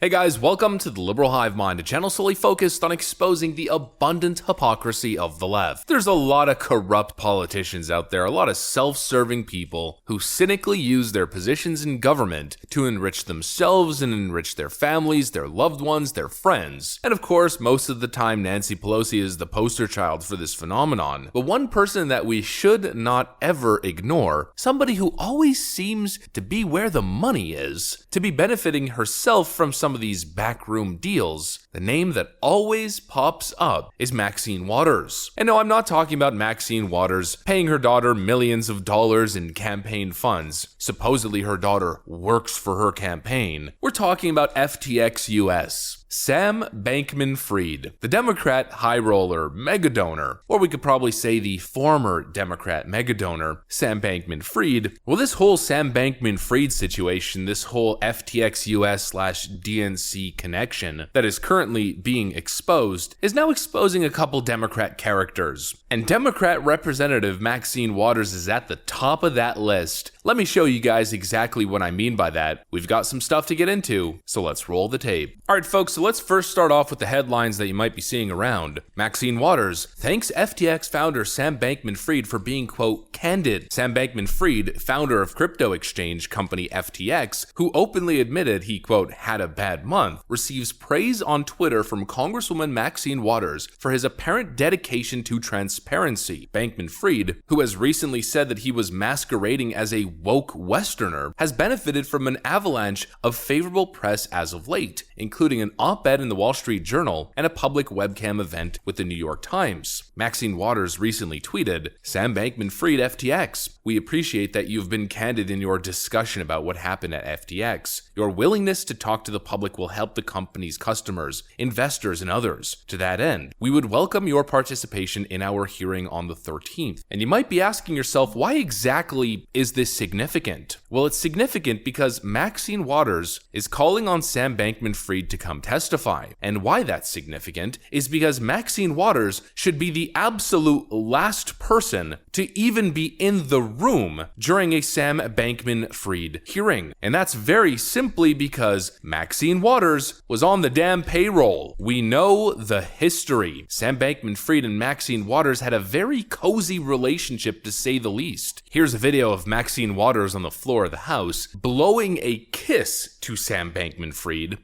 Hey guys, welcome to the Liberal Hive Mind, a channel solely focused on exposing the abundant hypocrisy of the left. There's a lot of corrupt politicians out there, a lot of self-serving people who cynically use their positions in government to enrich themselves and enrich their families, their loved ones, their friends. And of course, most of the time Nancy Pelosi is the poster child for this phenomenon. But one person that we should not ever ignore, somebody who always seems to be where the money is, to be benefiting herself from some of these backroom deals, the name that always pops up is Maxine Waters. And no, I'm not talking about Maxine Waters paying her daughter millions of dollars in campaign funds. Supposedly her daughter works for her campaign. We're talking about FTX US. Sam Bankman-Fried, the Democrat high roller megadonor, or we could probably say the former Democrat megadonor, Sam Bankman-Fried. Well, this whole Sam Bankman-Fried situation, this whole FTX US/DNC connection that is currently being exposed, is now exposing a couple Democrat characters. And Democrat Representative Maxine Waters is at the top of that list. Let me show you guys exactly what I mean by that. We've got some stuff to get into, so let's roll the tape. Alright folks, so let's first start off with the headlines that you might be seeing around. Maxine Waters thanks FTX founder Sam Bankman-Fried for being, quote, candid. Sam Bankman-Fried, founder of crypto exchange company FTX, who openly admitted he, quote, had a bad month, receives praise on Twitter from Congresswoman Maxine Waters for his apparent dedication to transparency. Bankman-Fried, who has recently said that he was masquerading as a woke Westerner, has benefited from an avalanche of favorable press as of late, including an op-ed in the Wall Street Journal and a public webcam event with the New York Times. Maxine Waters recently tweeted, Sam Bankman-Fried FTX, we appreciate that you've been candid in your discussion about what happened at FTX. Your willingness to talk to the public will help the company's customers, investors, and others. To that end, we would welcome your participation in our hearing on the 13th. And you might be asking yourself, why exactly is this significant? Well, it's significant because Maxine Waters is calling on Sam Bankman-Fried to come testify. And why that's significant is because Maxine Waters should be the absolute last person to even be in the room during a Sam Bankman-Fried hearing. And that's very simply because Maxine Waters was on the damn payroll. We know the history. Sam Bankman-Fried and Maxine Waters had a very cozy relationship, to say the least. Here's a video of Maxine Waters on the floor of the House blowing a kiss to Sam Bankman-Fried.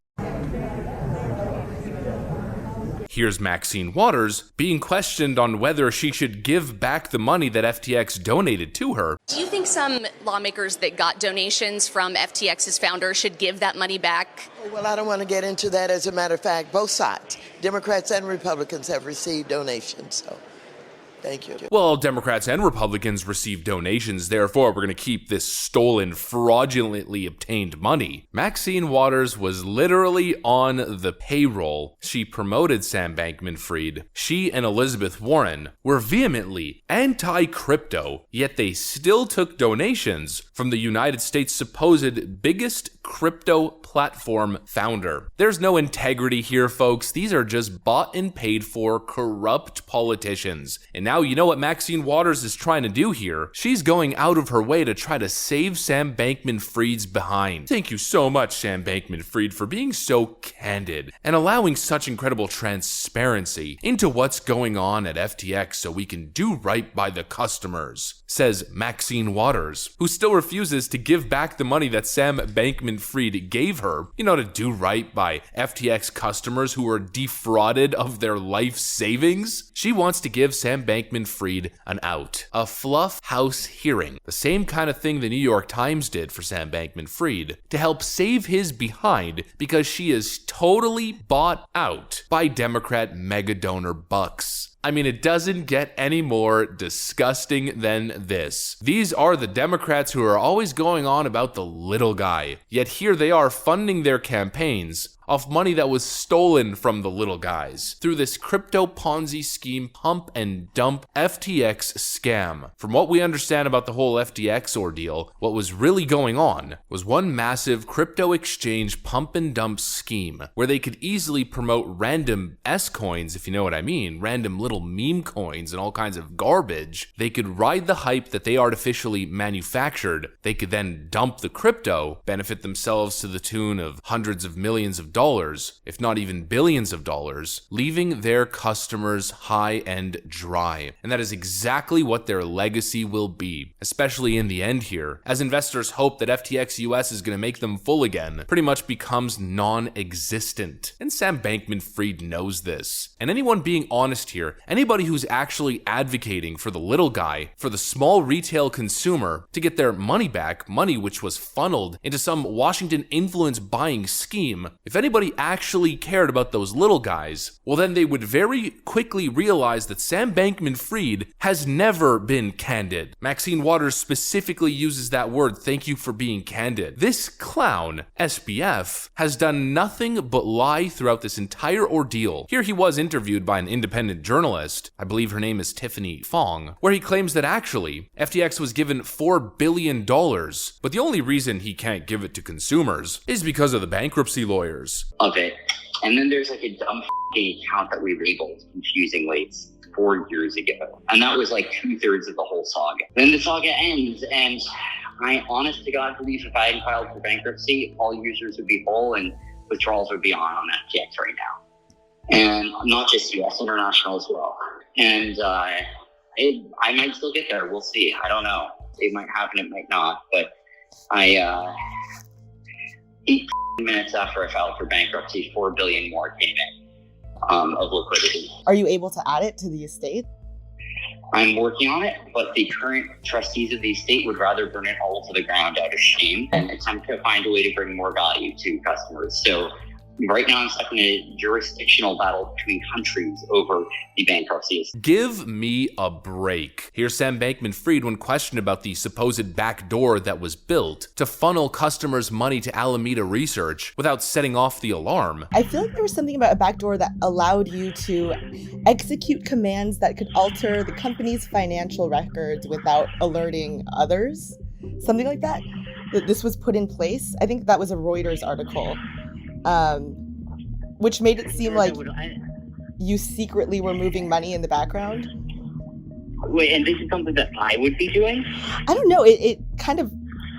Here's Maxine Waters being questioned on whether she should give back the money that FTX donated to her. Do you think some lawmakers that got donations from FTX's founder should give that money back? Well, I don't want to get into that. As a matter of fact, both sides, Democrats and Republicans, have received donations. So thank you. Well, Democrats and Republicans received donations, therefore we're going to keep this stolen, fraudulently obtained money. Maxine Waters was literally on the payroll. She promoted Sam Bankman-Fried. She and Elizabeth Warren were vehemently anti-crypto, yet they still took donations from the United States' supposed biggest crypto platform founder. There's no integrity here, folks. These are just bought and paid for corrupt politicians. And now you know what Maxine Waters is trying to do here. She's going out of her way to try to save Sam Bankman-Fried's behind. Thank you so much, Sam Bankman-Fried, for being so candid and allowing such incredible transparency into what's going on at FTX so we can do right by the customers, says Maxine Waters, who still refuses to give back the money that Sam Bankman-Fried gave her, to do right by FTX customers who were defrauded of their life savings. She wants to give Sam Bankman-Fried an out, a fluff house hearing, the same kind of thing the New York Times did for Sam Bankman-Fried, to help save his behind because she is totally bought out by Democrat megadonor bucks. I mean, it doesn't get any more disgusting than this. These are the Democrats who are always going on about the little guy, yet here they are funding their campaigns off money that was stolen from the little guys through this crypto Ponzi scheme pump and dump FTX scam. From what we understand about the whole FTX ordeal, what was really going on was one massive crypto exchange pump and dump scheme where they could easily promote random S-coins, if you know what I mean, random little meme coins and all kinds of garbage. They could ride the hype that they artificially manufactured. They could then dump the crypto, benefit themselves to the tune of hundreds of millions of dollars, if not even billions of dollars, leaving their customers high and dry. And that is exactly what their legacy will be, especially in the end here, as investors hope that FTX US is going to make them full again, pretty much becomes non-existent. And Sam Bankman-Fried knows this. And anyone being honest here, anybody who's actually advocating for the little guy, for the small retail consumer to get their money back, money which was funneled into some Washington influence buying scheme, if anybody actually cared about those little guys, well then they would very quickly realize that Sam Bankman-Fried has never been candid. Maxine Waters specifically uses that word, thank you for being candid. This clown, SBF, has done nothing but lie throughout this entire ordeal. Here he was interviewed by an independent journalist, I believe her name is Tiffany Fong, where he claims that actually FTX was given $4 billion, but the only reason he can't give it to consumers is because of the bankruptcy lawyers. Okay, and then there's like a dumb account that we labeled confusingly 4 years ago, and that was like 2/3 of the whole saga. Then the saga ends, and I honest to God believe if I hadn't filed for bankruptcy, all users would be whole and withdrawals would be on FTX right now. And not just US, international as well. And I might still get there. We'll see. I don't know. It might happen, it might not. But 8 minutes after I filed for bankruptcy, $4 billion more came in of liquidity. Are you able to add it to the estate? I'm working on it, but the current trustees of the estate would rather burn it all to the ground out of shame and attempt to find a way to bring more value to customers. So right now I'm stuck in a jurisdictional battle between countries over the bankruptcies. Give me a break. Here's Sam Bankman-Fried when questioned about the supposed backdoor that was built to funnel customers' money to Alameda Research without setting off the alarm. I feel like there was something about a backdoor that allowed you to execute commands that could alter the company's financial records without alerting others. Something like that. That this was put in place. I think that was a Reuters article. Which made it seem like you secretly were moving money in the background. Wait, and this is something that I would be doing? I don't know. It kind of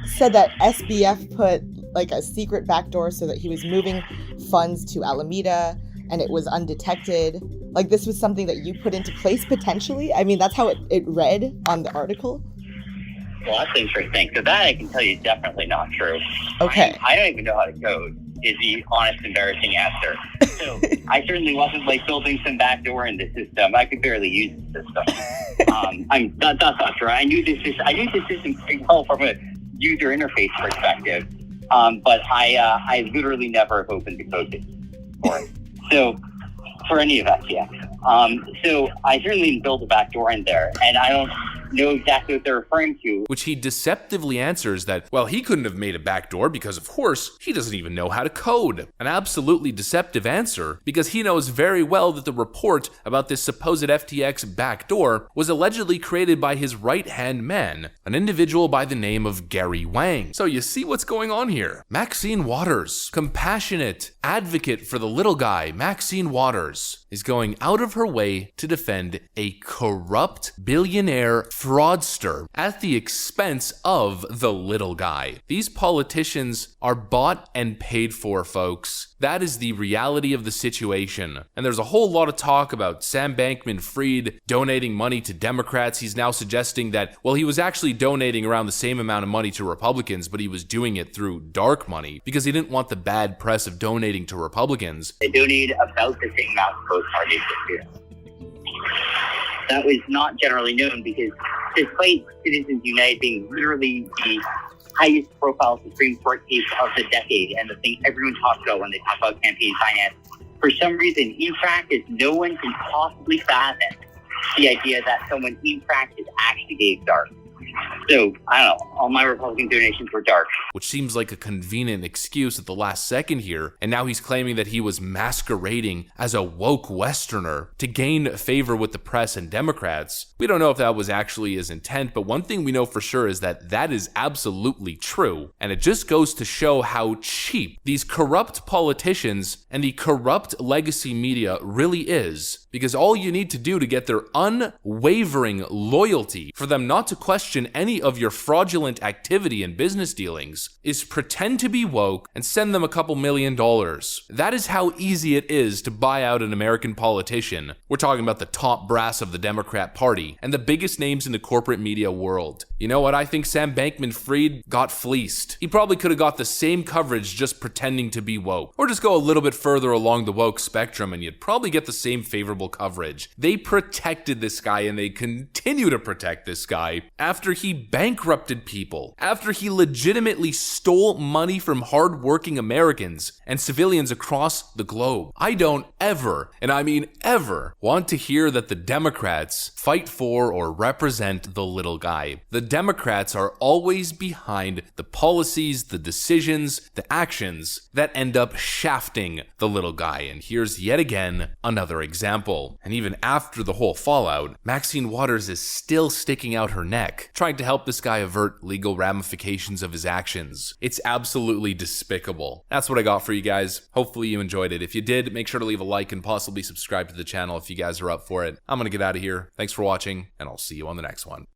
said that SBF put like a secret backdoor so that he was moving funds to Alameda and it was undetected. Like this was something that you put into place potentially. I mean, that's how it read on the article. Well, that's interesting. So that I can tell you is definitely not true. Okay. I don't even know how to code. Is the honest, embarrassing answer. So I certainly wasn't like building some backdoor in the system. I could barely use the system. That's not true. I knew the system pretty well from a user interface perspective, but I literally never have opened the code base for it. So for any of FTX. So I certainly didn't build a backdoor in there, and I don't know exactly what they're referring to. Which he deceptively answers that, well, he couldn't have made a backdoor because, of course, he doesn't even know how to code. An absolutely deceptive answer because he knows very well that the report about this supposed FTX backdoor was allegedly created by his right-hand man, an individual by the name of Gary Wang. So you see what's going on here. Maxine Waters, compassionate advocate for the little guy, Maxine Waters, is going out of her way to defend a corrupt billionaire fraudster at the expense of the little guy. These politicians are bought and paid for, folks. That is the reality of the situation. And there's a whole lot of talk about Sam Bankman-Fried donating money to Democrats. He's now suggesting that, well, he was actually donating around the same amount of money to Republicans, but he was doing it through dark money because he didn't want the bad press of donating to Republicans. They donate about the same amount to both parties this year. That was not generally known because despite Citizens United being literally the highest profile Supreme Court case of the decade and the thing everyone talks about when they talk about campaign finance, for some reason, in practice, no one can possibly fathom the idea that someone in practice actually gave dark. So, I don't know, all my Republican donations were dark. Which seems like a convenient excuse at the last second here, and now he's claiming that he was masquerading as a woke Westerner to gain favor with the press and Democrats. We don't know if that was actually his intent, but one thing we know for sure is that that is absolutely true, and it just goes to show how cheap these corrupt politicians and the corrupt legacy media really is because all you need to do to get their unwavering loyalty, for them not to question any of your fraudulent activity and business dealings, is pretend to be woke and send them a couple $1,000,000. That is how easy it is to buy out an American politician. We're talking about the top brass of the Democrat Party and the biggest names in the corporate media world. You know what? I think Sam Bankman-Fried got fleeced. He probably could have got the same coverage just pretending to be woke. Or just go a little bit further along the woke spectrum and you'd probably get the same favorable coverage. They protected this guy and they continue to protect this guy after he bankrupted people, after he legitimately stole money from hardworking Americans and civilians across the globe. I don't ever, and I mean ever, want to hear that the Democrats fight for or represent the little guy. The Democrats are always behind the policies, the decisions, the actions that end up shafting the little guy. And here's yet again another example. And even after the whole fallout, Maxine Waters is still sticking out her neck, trying to help this guy avert legal ramifications of his actions. It's absolutely despicable. That's what I got for you guys. Hopefully you enjoyed it. If you did, make sure to leave a like and possibly subscribe to the channel if you guys are up for it. I'm gonna get out of here. Thanks for watching, and I'll see you on the next one.